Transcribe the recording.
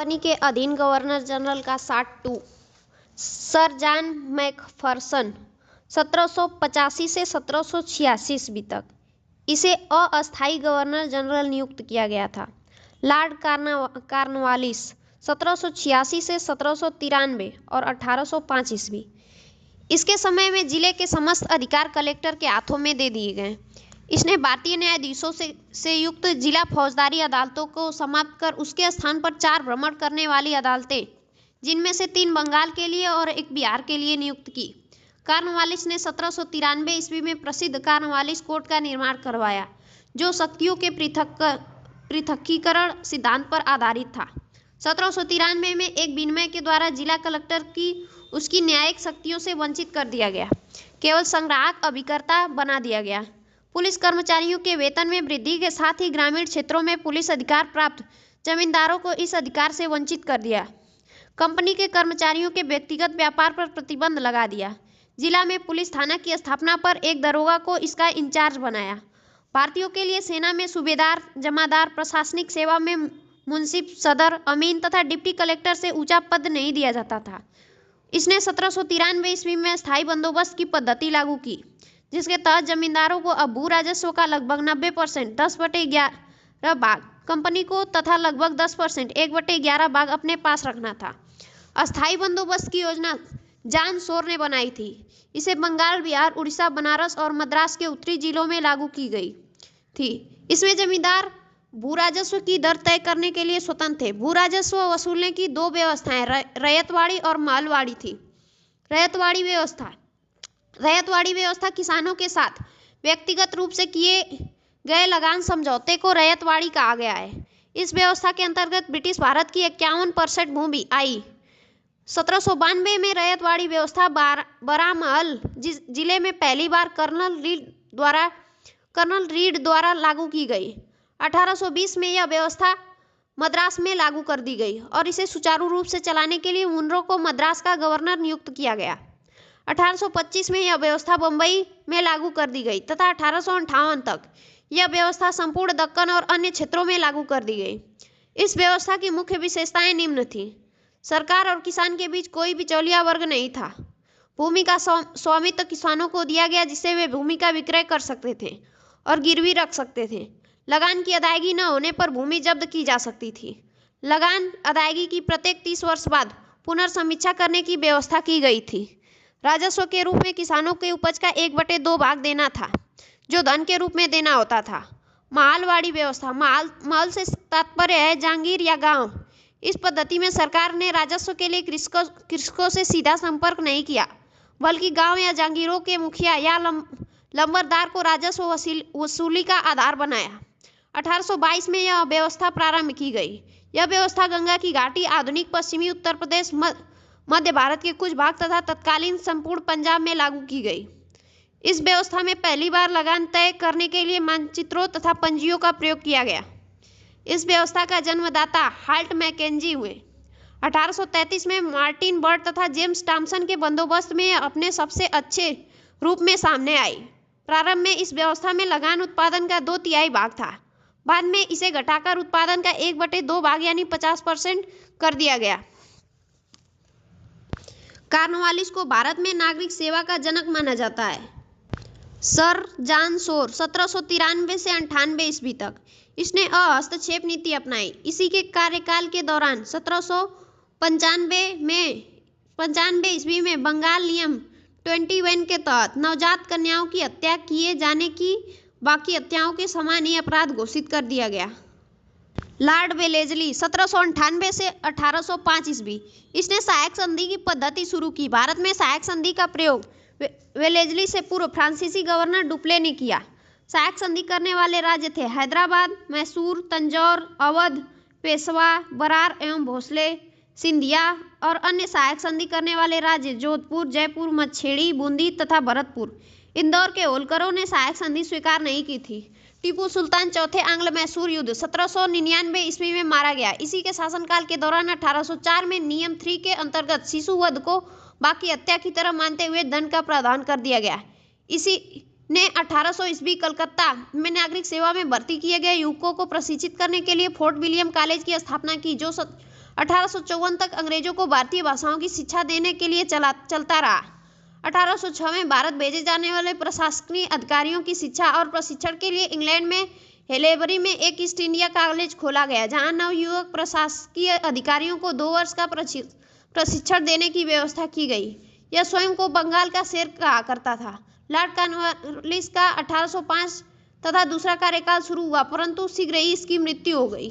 Company के अधीन governor general का 62 सर जॉन मैकफर्सन 1785 से 1786 ईस्वी तक इसे अस्थायी गवर्नर जनरल नियुक्त किया गया था। लॉर्ड कॉर्नवालिस 1786 से 1793 और 1805 ईस्वी। इसके समय में जिले के समस्त अधिकार कलेक्टर के हाथों में दे दिए गए। इसने भारतीय न्यायाधीशों से युक्त जिला फौजदारी अदालतों को समाप्त कर उसके स्थान पर 4 भ्रमण करने वाली अदालतें, जिनमें से 3 बंगाल के लिए और 1 बिहार के लिए नियुक्त की। कॉर्नवालिस ने 1793 ईस्वी में प्रसिद्ध कॉर्नवालिस कोड का निर्माण करवाया, जो शक्तियों के पृथकीकरण सिद्धांत पर आधारित था। 1793 में एक विनिमय के द्वारा जिला कलेक्टर की उसकी न्यायिक शक्तियों से वंचित कर दिया गया, केवल संग्राहक अभिकर्ता बना दिया गया। पुलिस कर्मचारियों के वेतन में वृद्धि के साथ ही ग्रामीण क्षेत्रों में पुलिस अधिकार प्राप्त जमींदारों को इस अधिकार से वंचित कर दिया। कंपनी के कर्मचारियों के व्यक्तिगत व्यापार पर प्रतिबंध लगा दिया। जिला में पुलिस थाना की स्थापना पर एक दरोगा को इसका इंचार्ज बनाया। भारतीयों के लिए सेना में सूबेदार, जमादार, प्रशासनिक सेवा में मुंसिफ, सदर, अमीन तथा डिप्टी कलेक्टर से ऊंचा पद नहीं दिया जाता था। इसने 1793 ईस्वी में स्थायी बंदोबस्त की पद्धति लागू की, जिसके तहत जमींदारों को अब भू राजस्व का लगभग 90% 10/11 भाग कंपनी को तथा लगभग 10% 1/11 भाग अपने पास रखना था। अस्थायी बंदोबस्त की योजना जॉन शोर ने बनाई थी। इसे बंगाल, बिहार, उड़ीसा, बनारस और मद्रास के उत्तरी जिलों में लागू की गई थी। इसमें जमींदार भू राजस्व की दर तय करने के लिए स्वतंत्र थे। भू राजस्व वसूलने की 2 व्यवस्थाएं रैयतवाड़ी और महलवाड़ी थी। रैयतवाड़ी व्यवस्था किसानों के साथ व्यक्तिगत रूप से किए गए लगान समझौते को रैयतवाड़ी कहा गया है। इस व्यवस्था के अंतर्गत ब्रिटिश भारत की 51% भूमि आई। 1792 में रैयतवाड़ी व्यवस्था बरामहल जिले में पहली बार कर्नल रीड द्वारा लागू की गई। 1820 में यह व्यवस्था मद्रास में लागू कर दी गई और इसे सुचारू रूप से चलाने के लिए मुनरो को मद्रास का गवर्नर नियुक्त किया गया। 1825 में यह व्यवस्था बम्बई में लागू कर दी गई तथा 1858 तक यह व्यवस्था संपूर्ण दक्कन और अन्य क्षेत्रों में लागू कर दी गई। इस व्यवस्था की मुख्य विशेषताएं निम्न थीं। सरकार और किसान के बीच कोई बिचौलिया वर्ग नहीं था। भूमि का स्वामित्व किसानों को दिया गया, जिससे वे भूमि का विक्रय कर सकते थे और गिरवी रख सकते थे। लगान की अदायगी न होने पर भूमि जब्त की जा सकती थी। लगान अदायगी की प्रत्येक 30 वर्ष बाद पुनर्समीक्षा करने की व्यवस्था की गई थी। राजस्व के रूप में किसानों के उपज का 1/2 भाग देना था, जो धन के रूप में देना होता था। महलवाड़ी व्यवस्था, महल से तात्पर्य है जागीर या गांव। इस पद्धति में सरकार ने राजस्व के लिए कृषकों से सीधा संपर्क नहीं किया, बल्कि गांव या जागीरों के मुखिया या लंबरदार को राजस्व वसूली का आधार बनाया। 1822 में यह व्यवस्था प्रारंभ की गई। यह व्यवस्था गंगा की घाटी, आधुनिक पश्चिमी उत्तर प्रदेश, मध्य भारत के कुछ भाग तथा तत्कालीन संपूर्ण पंजाब में लागू की गई। इस व्यवस्था में पहली बार लगान तय करने के लिए मानचित्रों तथा पंजियों का प्रयोग किया गया। इस व्यवस्था का जन्मदाता हाल्ट मैकेंजी हुए। 1833 में मार्टिन बर्ड तथा जेम्स टॉमसन के बंदोबस्त में अपने सबसे अच्छे रूप में सामने आई। प्रारंभ में इस व्यवस्था में लगान उत्पादन का 2/3 भाग था। बाद में इसे घटाकर उत्पादन का 1/2 भाग यानी 50% कर दिया गया। कॉर्नवालिस को भारत में नागरिक सेवा का जनक माना जाता है। सर जॉन शोर 1793 से 98 ईस्वी तक इसने हस्तक्षेप नीति अपनाई। इसी के कार्यकाल के दौरान 1795 ईस्वी में बंगाल नियम 21 के तहत नवजात कन्याओं की हत्या किए जाने की बाकी हत्याओं के समान ही अपराध घोषित कर दिया गया। लॉर्ड वेलेस्ली 1798 से 1805 ईस्वी इसने सहायक संधि की पद्धति शुरू की। भारत में सहायक संधि का प्रयोग वेलेस्ली से पूर्व फ्रांसीसी गवर्नर डुप्ले ने किया। सहायक संधि करने वाले राज्य थे हैदराबाद, मैसूर, तंजौर, अवध, पेशवा, बरार एवं भोसले, सिंधिया और अन्य सहायक संधि करने वाले राज्य जोधपुर, जयपुर, मच्छेड़ी, बूंदी तथा भरतपुर। इंदौर के होलकरों ने सहायक संधि स्वीकार नहीं की थी। टीपू सुल्तान चौथे आंग्ल मैसूर युद्ध 1799 ईस्वी में मारा गया। इसी के शासनकाल के दौरान 1804 में नियम 3 के अंतर्गत शिशु वध को बाकी हत्या की तरह मानते हुए दंड का प्रावधान कर दिया गया। इसी ने 1800 ईस्वी कलकत्ता में नागरिक सेवा में भर्ती किए गए युवकों को प्रशिक्षित करने के लिए फोर्ट विलियम कॉलेज की स्थापना की, जो 1854 तक अंग्रेजों को भारतीय भाषाओं की शिक्षा देने के लिए चलता रहा। 1806 में भारत भेजे जाने वाले प्रशासनिक अधिकारियों की शिक्षा और प्रशिक्षण के लिए इंग्लैंड में हेलेबरी में एक ईस्ट इंडिया कॉलेज खोला गया, जहां नवयुवक प्रशासकीय अधिकारियों को 2 वर्ष का प्रशिक्षण देने की व्यवस्था की गई। यह स्वयं को बंगाल का शेर कहा करता था। लॉर्ड कॉर्नवालिस का 1805 तथा दूसरा कार्यकाल शुरू हुआ, परंतु शीघ्र ही इसकी मृत्यु हो गई।